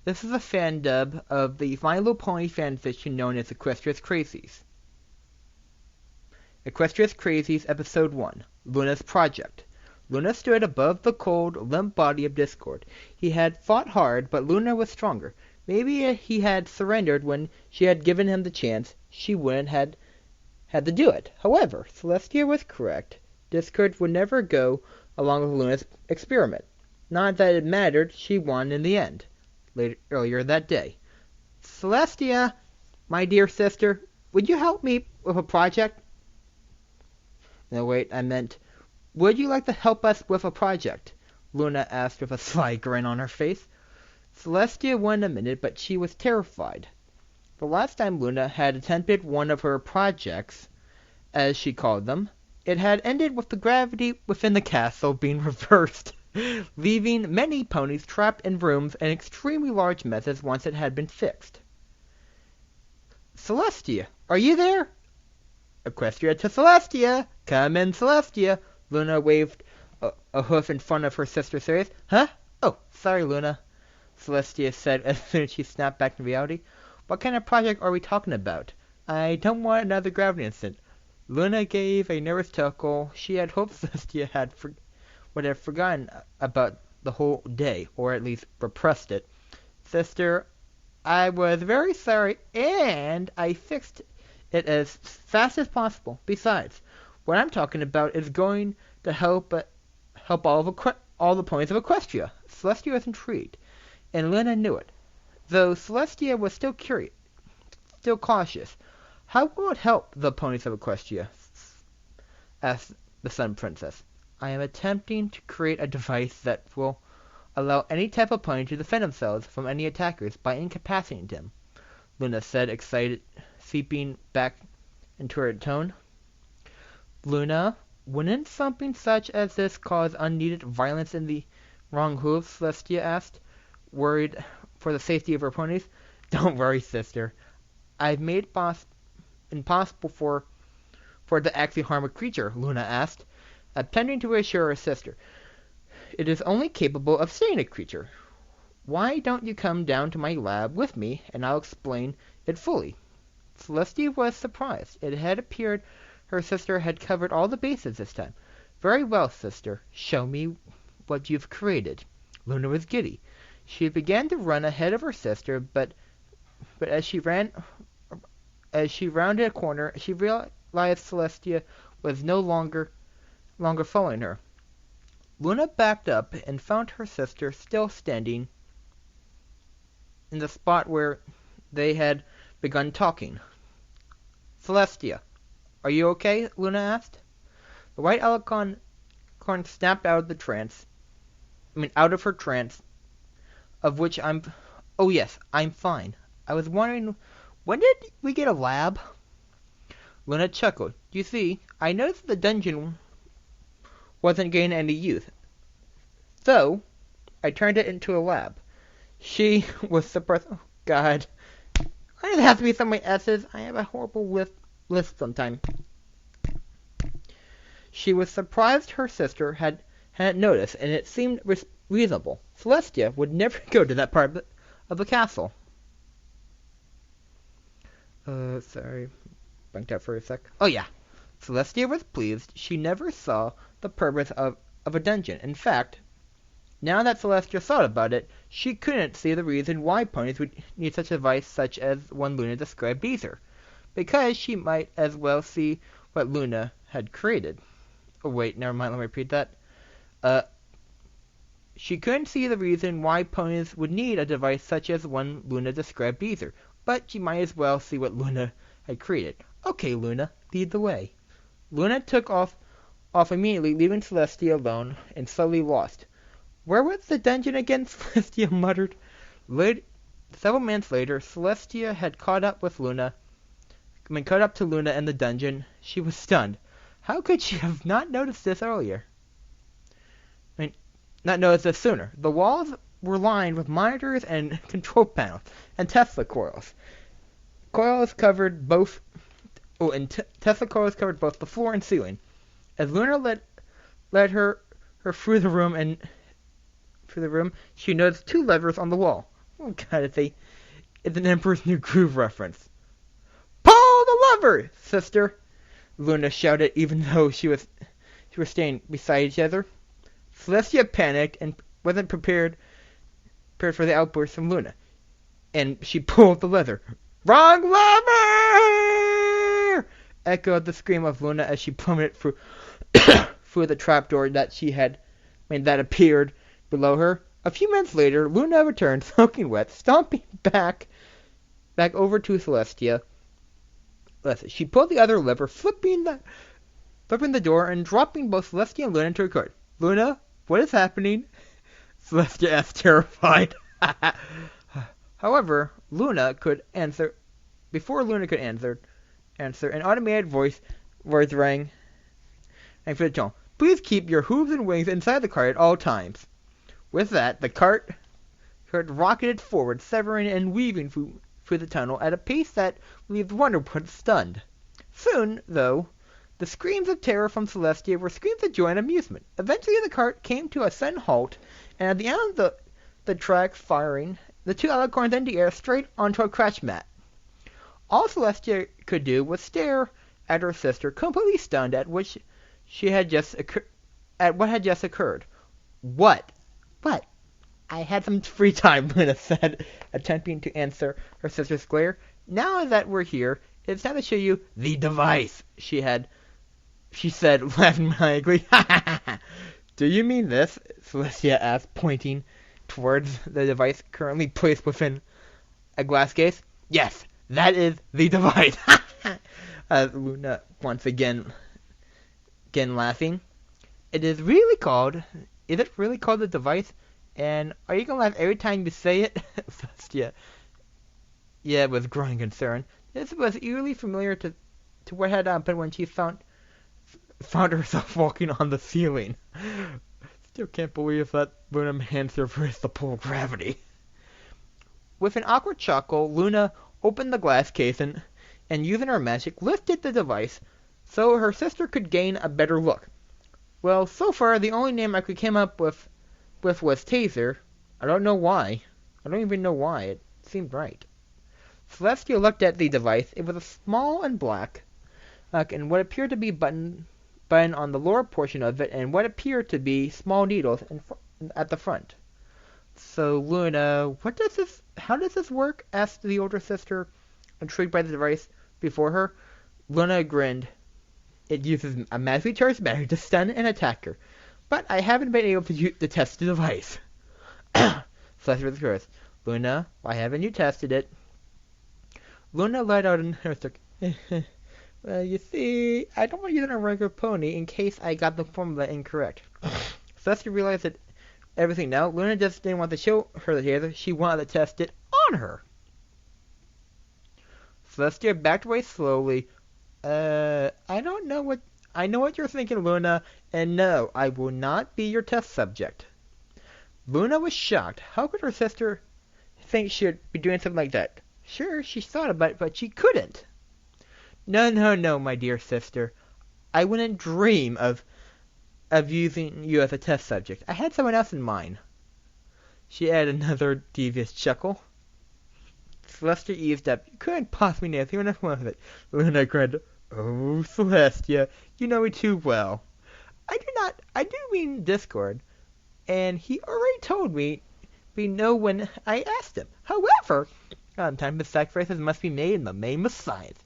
This is a fan dub of the My Little Pony fanfiction known as Equestria's Crazies. Equestria's Crazies Episode 1, Luna's Project. Luna stood above the cold, limp body of Discord. He had fought hard, but Luna was stronger. Maybe he had surrendered when she had given him the chance. She wouldn't had to do it. However, Celestia was correct. Discord would never go along with Luna's experiment. Not that it mattered, she won in the end. Earlier that day. Celestia, my dear sister, would you help me with a project? No, wait, I meant, would you like to help us with a project? Luna asked with a sly grin on her face. Celestia won a minute, but she was terrified. The last time Luna had attempted one of her projects, as she called them, it had ended with the gravity within the castle being reversed, leaving many ponies trapped in rooms and extremely large messes once it had been fixed. Celestia, are you there? Equestria to Celestia! Come in, Celestia! Luna waved a hoof in front of her sister's face. Huh? Oh, sorry, Luna, Celestia said as soon as she snapped back to reality. What kind of project are we talking about? I don't want another gravity incident. Luna gave a nervous chuckle. She had hoped Celestia would have forgotten about the whole day, or at least repressed it. Sister, I was very sorry, and I fixed it as fast as possible. Besides, what I'm talking about is going to help all the ponies of Equestria. Celestia was intrigued, and Luna knew it. Though Celestia was still curious, still cautious. How will it help the ponies of Equestria? Asked the Sun Princess. I am attempting to create a device that will allow any type of pony to defend themselves from any attackers by incapacitating them, Luna said, excited, seeping back into her tone. Luna, wouldn't something such as this cause unneeded violence in the wrong hooves? Celestia asked, worried for the safety of her ponies. Don't worry, sister. I've made impossible for it to actually harm a creature, Luna asked, attempting to reassure her sister. It is only capable of seeing a creature. Why don't you come down to my lab with me, and I'll explain it fully. Celestia was surprised. It had appeared her sister had covered all the bases this time. Very well, sister. Show me what you've created. Luna was giddy. She began to run ahead of her sister, but as she rounded a corner, she realized Celestia was no longer following her. Luna backed up and found her sister still standing in the spot where they had begun talking. Celestia, are you okay? Luna asked. The white alicorn snapped out of her trance, of which oh yes, I'm fine. I was wondering, when did we get a lab? Luna chuckled. You see, I noticed the dungeon wasn't getting any use, so I turned it into a lab. She was surprised. Oh, God. Why does it have to be so many S's? I have a horrible list sometimes. She was surprised her sister hadn't noticed, and it seemed reasonable. Celestia would never go to that part of the castle. Sorry. Blanked out for a sec. Oh, yeah. Celestia was pleased. She never saw the purpose of a dungeon. In fact, now that Celestia thought about it, she couldn't see the reason why ponies would need such a device such as one Luna described either, because she might as well see what Luna had created. Oh, wait, never mind, let me repeat that. She couldn't see the reason why ponies would need a device such as one Luna described either, but she might as well see what Luna had created. Okay, Luna, lead the way. Luna took off immediately, leaving Celestia alone and slowly lost. Where was the dungeon again? Celestia muttered. Several minutes later, Celestia had caught up to Luna in the dungeon. She was stunned. How could she have not noticed this earlier? Not noticed this sooner. The walls were lined with monitors and control panels and Tesla coils. Tesla coils covered both the floor and ceiling. As Luna led her through the room, she noticed two levers on the wall. Oh god, it's an Emperor's New Groove reference. Pull the lever, sister! Luna shouted, even though she was staying beside each other. Celestia panicked and wasn't prepared for the outburst from Luna, and she pulled the lever. Wrong lever! Echoed the scream of Luna as she plummeted through through the trapdoor that appeared below her. A few minutes later, Luna returned, soaking wet, stomping back over to Celestia. She pulled the other lever, flipping the door and dropping both Celestia and Luna into her cart. Luna, what is happening? Celestia asked, terrified. However, before Luna could answer, an automated voice rang for the tone. Please keep your hooves and wings inside the cart at all times. With that, the cart rocketed forward, severing and weaving through the tunnel at a pace that leaves Wonderwood stunned. Soon, though, the screams of terror from Celestia were screams of joy and amusement. Eventually the cart came to a sudden halt, and at the end of the track firing, the two alicorns in the air straight onto a crash mat. All Celestia could do was stare at her sister, completely stunned at what had just occurred. What? I had some free time, Luna said, attempting to answer her sister's glare. Now that we're here, it's time to show you the device, she said, laughing maniacally. Do you mean this? Celestia asked, pointing towards the device currently placed within a glass case. Yes, that is the device. Luna once again laughing. Is it really called the device? And are you gonna laugh every time you say it? Celestia, with growing concern. This was eerily familiar to what had happened when she found herself walking on the ceiling. Still can't believe that Luna managed to reverse the pull of gravity. With an awkward chuckle, Luna opened the glass case and using her magic, lifted the device so her sister could gain a better look. Well, so far the only name I could come up with was Taser. I don't know why. I don't even know why. It seemed right. Celestia looked at the device. It was a small and black, and what appeared to be button on the lower portion of it, and what appeared to be small needles at the front. So, Luna, how does this work? Asked the older sister, intrigued by the device before her. Luna grinned. It uses a magically charged battery to stun an attacker, but I haven't been able to test the device. Celestia was curious. Luna, why haven't you tested it? Luna let out an hysteric. Well, you see, I don't want to use it on a regular pony in case I got the formula incorrect. Celestia realized that everything now. Luna just didn't want to show her the taser. She wanted to test it on her. Celestia backed away slowly. I know what you're thinking, Luna, and no, I will not be your test subject. Luna was shocked. How could her sister think she'd be doing something like that? Sure, she thought about it, but she couldn't. No, my dear sister. I wouldn't dream of using you as a test subject. I had someone else in mind. She added another devious chuckle. Celestia eased up. You couldn't possibly know anyone else wanted it. Luna grinned. Oh, Celestia, you know me too well. I do mean Discord, and he already told me no when I asked him. However, sometimes the sacrifices must be made in the name of science.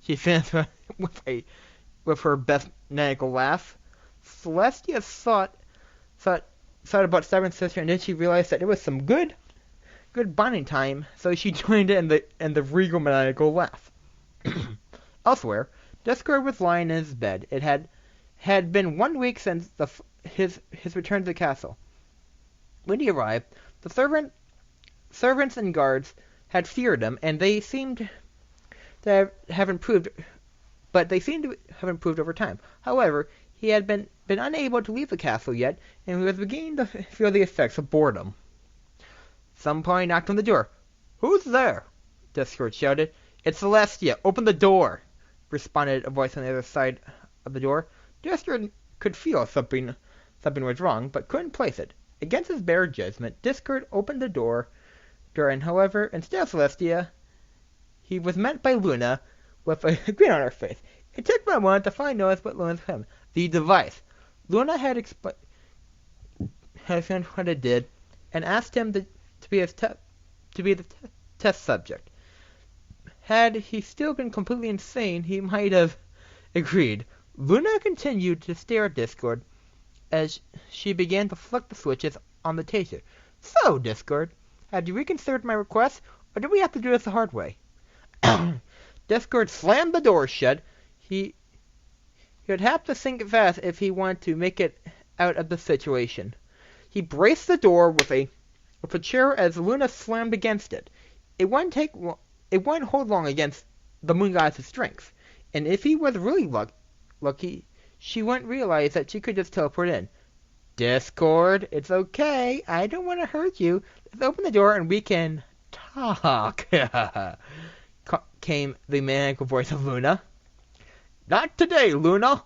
She finished with her best maniacal laugh. Celestia thought about stabbing sister, and then she realized that it was some good bonding time, so she joined in the regal maniacal laugh. Elsewhere, Discord was lying in his bed. It had been 1 week since his return to the castle. When he arrived, the servants and guards had feared him, and they seemed to have improved, but they seemed to have improved over time. However, he had been unable to leave the castle yet, and he was beginning to feel the effects of boredom. Somebody knocked on the door. Who's there? Discord shouted. It's Celestia. Open the door, responded a voice on the other side of the door. Discord could feel something was wrong, but couldn't place it. Against his better judgment, Discord opened the door door, and however, instead of Celestia, he was met by Luna with a grin on her face. It took me a moment to finally notice what Luna's him. The device. Luna had explained what it did, and asked him to be the test subject. Had he still been completely insane, he might have agreed. Luna continued to stare at Discord as she began to flick the switches on the taser. So, Discord, have you reconsidered my request, or do we have to do this the hard way? Discord slammed the door shut. He would have to think fast if he wanted to make it out of the situation. He braced the door with a chair as Luna slammed against it. It wouldn't hold long against the moon goddess's strength, and if he was really lucky, she wouldn't realize that she could just teleport in. Discord, it's okay. I don't want to hurt you. Let's open the door and we can talk. Came the maniacal voice of Luna. Not today, Luna!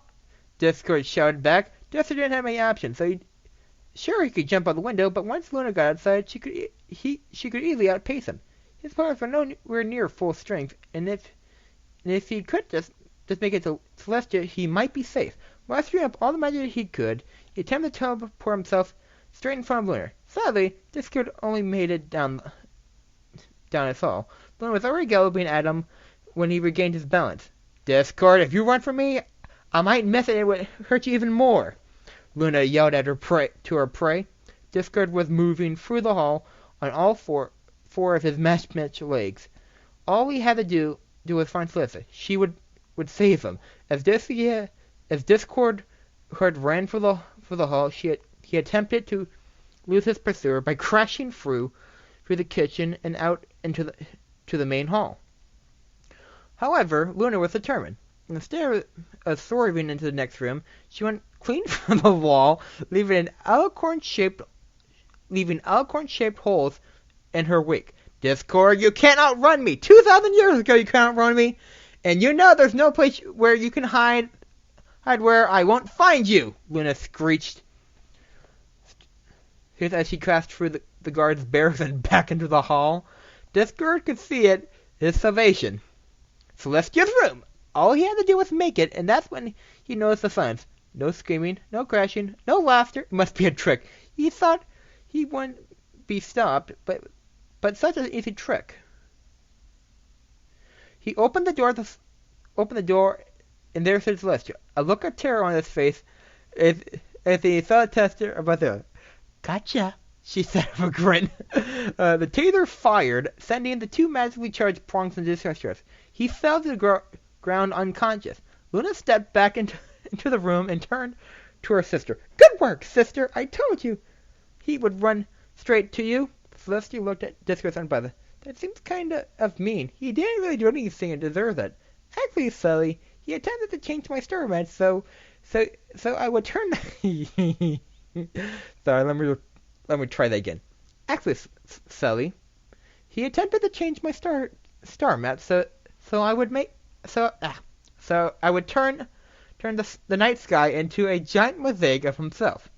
Discord shouted back. Discord didn't have any options, so he could jump out the window, but once Luna got outside, she could easily outpace him. His powers were nowhere near full strength, and if he could just make it to Celestia, he might be safe. Mustering up all the magic he could, he attempted to teleport himself straight in front of Luna. Sadly, Discord only made it down his hall. Luna was already galloping at him when he regained his balance. Discord, if you run from me, I might miss it and it would hurt you even more. Luna yelled at her prey. Discord was moving through the hall on all four of his matched legs. All he had to do was find Celestia. She would save him. As Discord ran for the hall, he attempted to lose his pursuer by crashing through the kitchen and out into the main hall. However, Luna was determined. Instead of soaring into the next room, she went clean from the wall, leaving alicorn-shaped holes in her wake. Discord, you can't outrun me! 2,000 years ago you can't outrun me! And you know there's no place where you can hide where I won't find you! Luna screeched as she crashed through the guard's barracks and back into the hall. Discord could see it, his salvation. Celestia's room! All he had to do was make it, and that's when he noticed the signs. No screaming, no crashing, no laughter. It must be a trick. He thought he wouldn't be stopped, but such an easy trick. He opened the door, and there stood Celestia. A look of terror on his face as he saw the tester about there. Gotcha, she said with a grin. The taser fired, sending the two magically charged prongs into his chest. He fell to the ground unconscious. Luna stepped back into the room and turned to her sister. Good work, sister! I told you he would run straight to you. Celestia looked at Discord and brother. That seems kind of mean. He didn't really do anything to deserve it. Actually, Sully, he attempted to change my star match, so I would turn. Sorry, let me try that again. Actually, Sully, he attempted to change my star map, so I would turn the night sky into a giant mosaic of himself.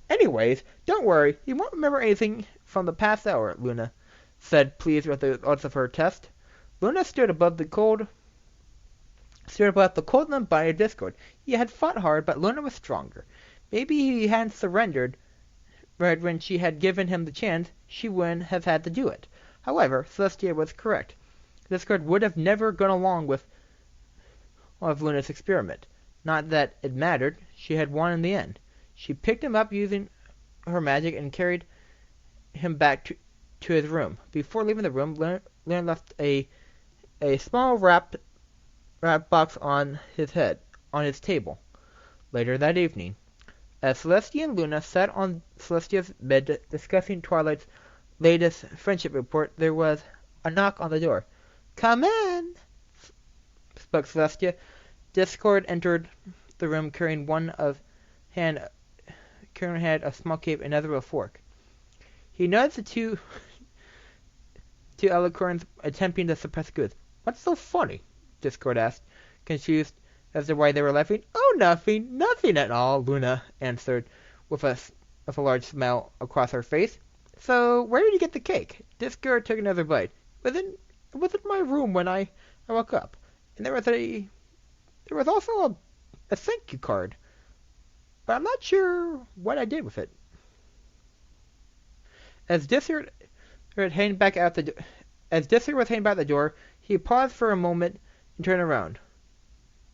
Anyways, don't worry, you won't remember anything from the past hour, Luna said, pleased with the results of her test. Luna stood above the cold and unbodied Discord. He had fought hard, but Luna was stronger. Maybe he hadn't surrendered, but when she had given him the chance, she wouldn't have had to do it. However, Celestia was correct. Discord would have never gone along with Luna's experiment. Not that it mattered. She had won in the end. She picked him up using her magic and carried him back to his room. Before leaving the room, Luna left a small wrap box on his table. Later that evening, as Celestia and Luna sat on Celestia's bed discussing Twilight's latest friendship report, there was a knock on the door. Come in, spoke Celestia. Discord entered the room carrying a small cape and another a fork. He noticed the two alicorns attempting to suppress goods. What's so funny? Discord asked, confused as to why they were laughing. Oh, nothing at all, Luna answered with a large smile across her face. So, where did you get the cake? Disco took another bite. It was in my room when I woke up. And there was also a thank you card. But I'm not sure what I did with it. As Disco was heading back out the door, he paused for a moment and turned around.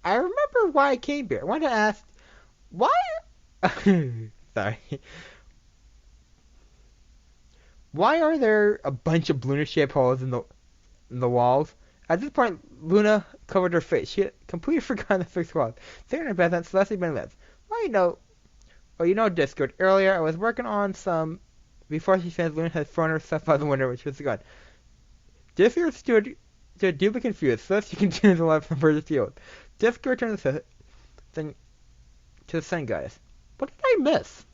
I remember why I came here. I wanted to ask, why? Sorry. Why are there a bunch of Luna-shaped holes in the walls? At this point, Luna covered her face. She had completely forgotten the fixed walls. Staring at Beth, Celeste been lips. Discord. Earlier, I was working on some. Before she finished, Luna had thrown herself out the window, which was gone. Discord stood deeply confused. Celeste continued to laugh from further field. Discord turned to the sun guys. What did I miss?